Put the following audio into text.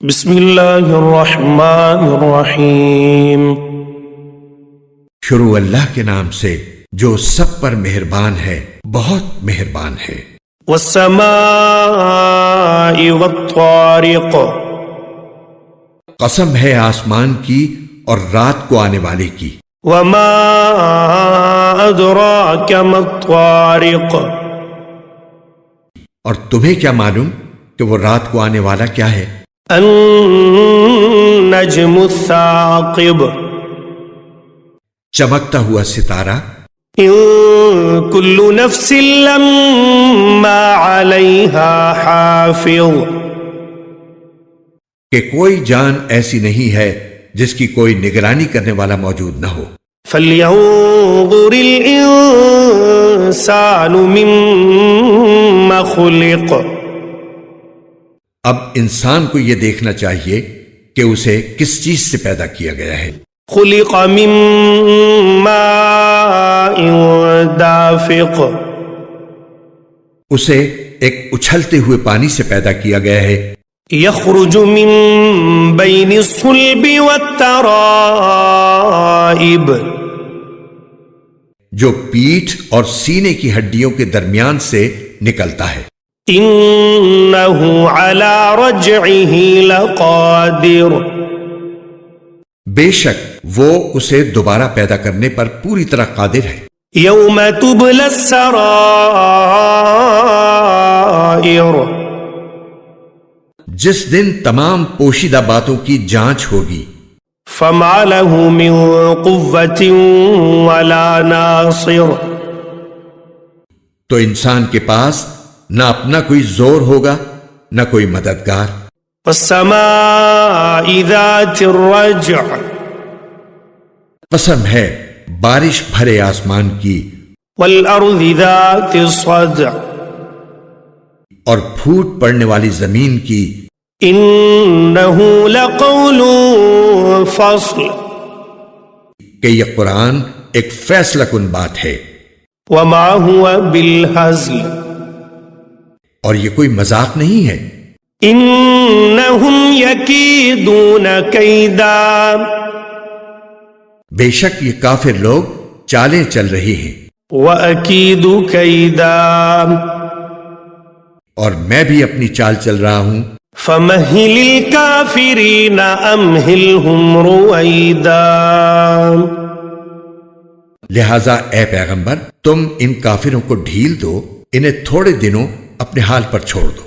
بسم اللہ الرحمن الرحیم۔ شروع اللہ کے نام سے جو سب پر مہربان ہے، بہت مہربان ہے۔ والسماء والطارق، قسم ہے آسمان کی اور رات کو آنے والے کی۔ وما ادراک ما الطارق، اور تمہیں کیا معلوم کہ وہ رات کو آنے والا کیا ہے؟ النجم الثاقب، چمکتا ہوا ستارہ۔ ان کل نفس لما علیہا حافظ، کہ کوئی جان ایسی نہیں ہے جس کی کوئی نگرانی کرنے والا موجود نہ ہو۔ فلینظر الانسان مما خلق، اب انسان کو یہ دیکھنا چاہیے کہ اسے کس چیز سے پیدا کیا گیا ہے۔ خلق من ماء دافق، اسے ایک اچھلتے ہوئے پانی سے پیدا کیا گیا ہے۔ یخرج من بین الصلب والترائب، جو پیٹھ اور سینے کی ہڈیوں کے درمیان سے نکلتا ہے۔ انہ علی رجعہ لقادر، بے شک وہ اسے دوبارہ پیدا کرنے پر پوری طرح قادر ہے۔ یوم تبلی السرائر، جس دن تمام پوشیدہ باتوں کی جانچ ہوگی۔ فما له من قوة ولا ناصر، تو انسان کے پاس نہ اپنا کوئی زور ہوگا نہ کوئی مددگار۔ والسماء ذات الرجع، قسم ہے بارش بھرے آسمان کی والارض ذات الصدع، اور پھوٹ پڑنے والی زمین کی۔ انہ لقول فصل، کہ یہ قرآن ایک فیصلہ کن بات ہے، وما هو بالہزل، اور یہ کوئی مذاق نہیں ہے۔ انہم یکیدون کیدا، بے شک یہ کافر لوگ چالیں چل رہے ہیں، وَأَكِيدُ كَيْدًا، اور میں بھی اپنی چال چل رہا ہوں۔ فَمَهِّلِ الْكَافِرِينَ أَمْهِلْهُمْ رُوَيْدًا، لہذا اے پیغمبر تم ان کافروں کو ڈھیل دو، انہیں تھوڑے دنوں اپنے حال پر چھوڑ دو۔